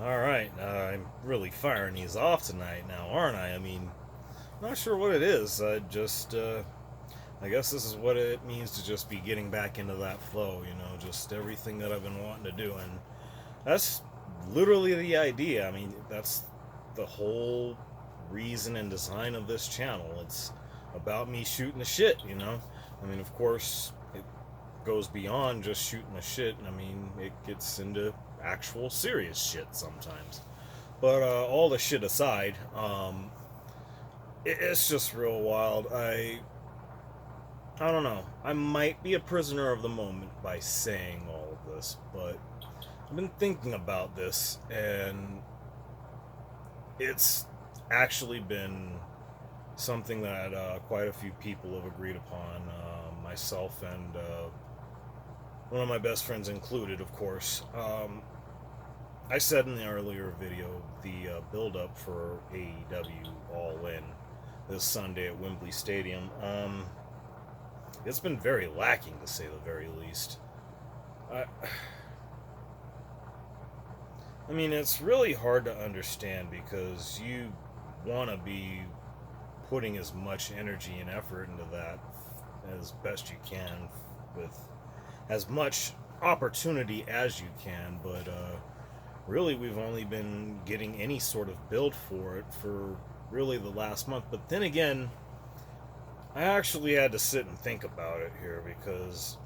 Alright, I'm really firing these off tonight now, aren't I? I mean, not sure what it is. I guess this is what it means to just be getting back into that flow, just everything that I've been wanting to do. And that's literally the idea. I mean, that's the whole reason and design of this channel. It's about me shooting the shit. I mean, of course, it goes beyond just shooting the shit. I mean, it gets into actual serious shit sometimes. But all the shit aside, it's just real wild. I don't know. I might be a prisoner of the moment by saying all of this, but I've been thinking about this, and it's actually been something that quite a few people have agreed upon, myself and one of my best friends included, of course. I said in the earlier video the build up for AEW All In this Sunday at Wembley Stadium. It's been very lacking, to say the very least. I, I mean, it's really hard to understand because you want to be putting as much energy and effort into that as best you can with as much opportunity as you can, but really we've only been getting any sort of build for it for really the last month. But then again, I actually had to sit and think about it here because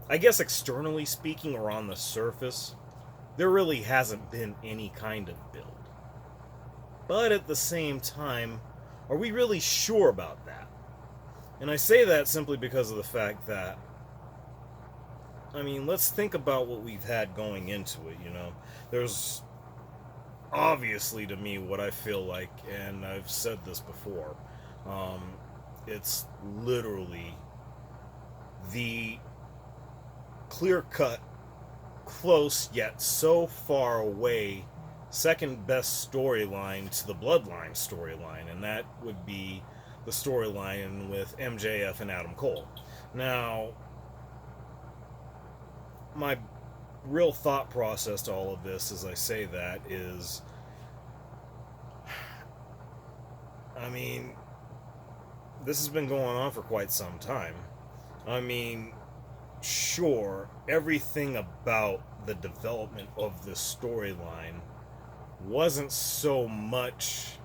I guess externally speaking or on the surface, there really hasn't been any kind of build. But at the same time, are we really sure about that? And I say that simply because of the fact that, I mean, let's think about what we've had going into it. There's obviously, to me, what I feel like, and I've said this before, it's literally the clear cut, close yet so far away second best storyline to the Bloodline storyline, and that would be the storyline with MJF and Adam Cole. Now, my real thought process to all of this as I say that is, I mean, this has been going on for quite some time. I mean, sure, everything about the development of this storyline wasn't so much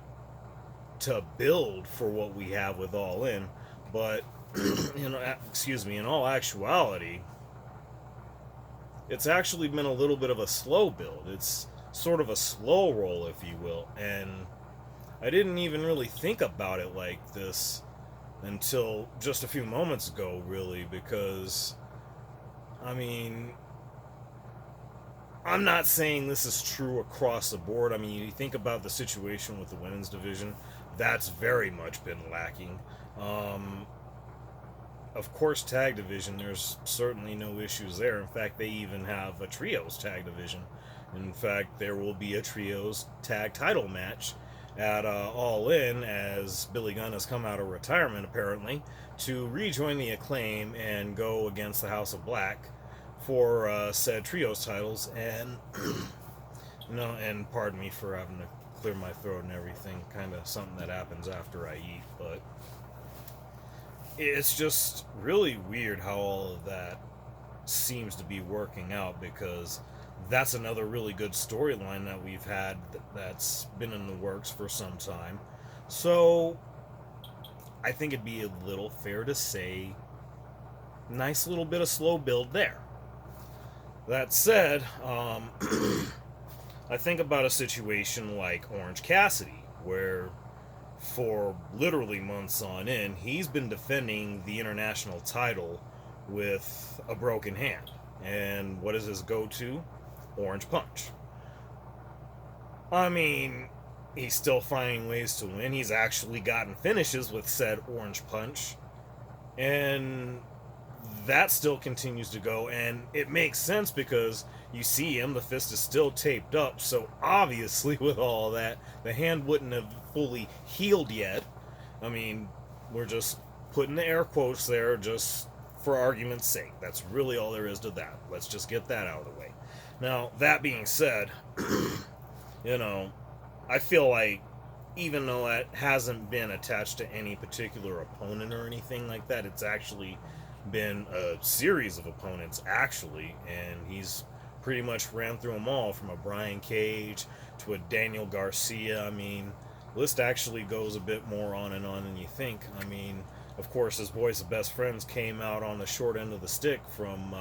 to build for what we have with All In, but in all actuality, it's actually been a little bit of a slow build. It's sort of a slow roll, if you will, and I didn't even really think about it like this until just a few moments ago, really, because, I mean, I'm not saying this is true across the board. I mean, you think about the situation with the women's division, that's very much been lacking. Of course, tag division, there's certainly no issues there. In fact, they even have a trios tag division. In fact, there will be a trios tag title match at All In as Billy Gunn has come out of retirement, apparently, to rejoin the Acclaim and go against the House of Black for said trios titles. And and pardon me for having to clear my throat and everything, kind of something that happens after I eat, but it's just really weird how all of that seems to be working out, because that's another really good storyline that we've had that's been in the works for some time. So I think it'd be a little fair to say nice little bit of slow build there. That said, I think about a situation like Orange Cassidy, where for literally months on end, he's been defending the international title with a broken hand. And what is his go-to? Orange Punch. I mean, he's still finding ways to win. He's actually gotten finishes with said Orange Punch. And that still continues to go, and it makes sense because you see him, the fist is still taped up, so obviously with all that, the hand wouldn't have fully healed yet. I mean, we're just putting the air quotes there just for argument's sake. That's really all there is to that. Let's just get that out of the way. Now, that being said, you know, I feel like even though it hasn't been attached to any particular opponent or anything like that, it's actually been a series of opponents, actually, and he's pretty much ran through them all from a Brian Cage to a Daniel Garcia. I mean, the list actually goes a bit more on and on than you think. I mean, of course, his boys, the best friends, came out on the short end of the stick from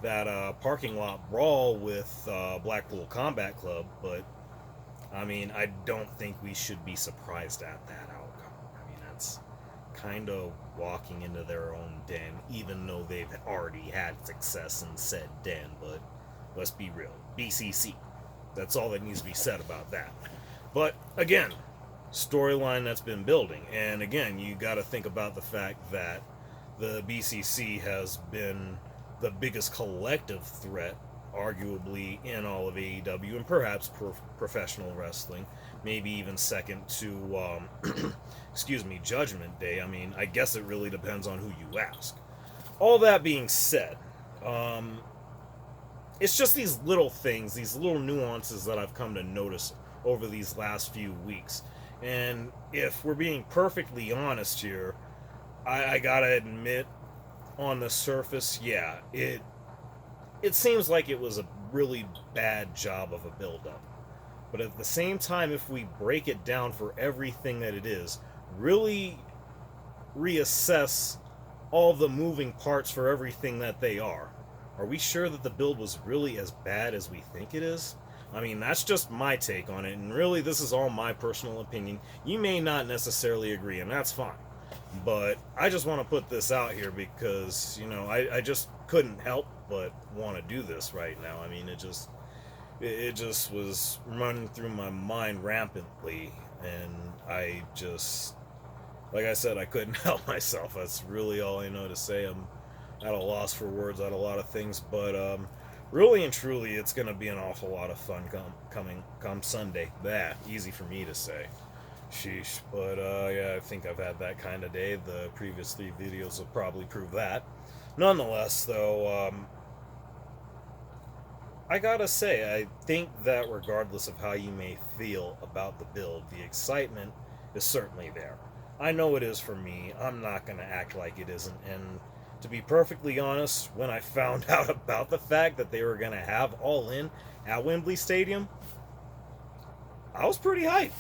that parking lot brawl with Blackpool Combat Club, but I mean, I don't think we should be surprised at that outcome. I mean, that's kind of walking into their own den, even though they've already had success in said den. But let's be real, BCC. That's all that needs to be said about that. But again, storyline that's been building, and again, you got to think about the fact that the BCC has been the biggest collective threat arguably in all of AEW and perhaps professional wrestling, maybe even second to, excuse me, Judgment Day. I mean, I guess it really depends on who you ask. All that being said, it's just these little things, these little nuances that I've come to notice over these last few weeks. And if we're being perfectly honest here, I gotta admit, on the surface, yeah, it seems like it was a really bad job of a build-up. But at the same time, if we break it down for everything that it is, really reassess all the moving parts for everything that they are we sure that the build was really as bad as we think it is? I mean, that's just my take on it, and really this is all my personal opinion. You may not necessarily agree, and that's fine. But I just want to put this out here because, you know, I just couldn't help but want to do this right now. I mean, it just was running through my mind rampantly, and I just, like I said, I couldn't help myself. That's really all I know to say. I'm at a loss for words on a lot of things, but really and truly, it's going to be an awful lot of fun come Sunday. That easy for me to say. Sheesh. But yeah, I think I've had that kind of day. The previous 3 videos will probably prove that. Nonetheless, though, I gotta say, I think that regardless of how you may feel about the build, the excitement is certainly there. I know it is for me. I'm not gonna act like it isn't. And to be perfectly honest, when I found out about the fact that they were gonna have All In at Wembley Stadium, I was pretty hyped.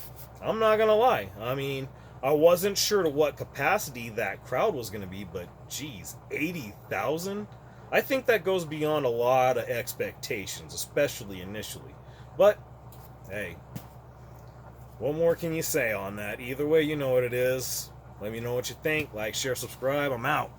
I'm not gonna lie. I mean, I wasn't sure to what capacity that crowd was gonna be, but geez, 80,000? I think that goes beyond a lot of expectations, especially initially. But, hey, what more can you say on that? Either way, you know what it is. Let me know what you think. Like, share, subscribe. I'm out.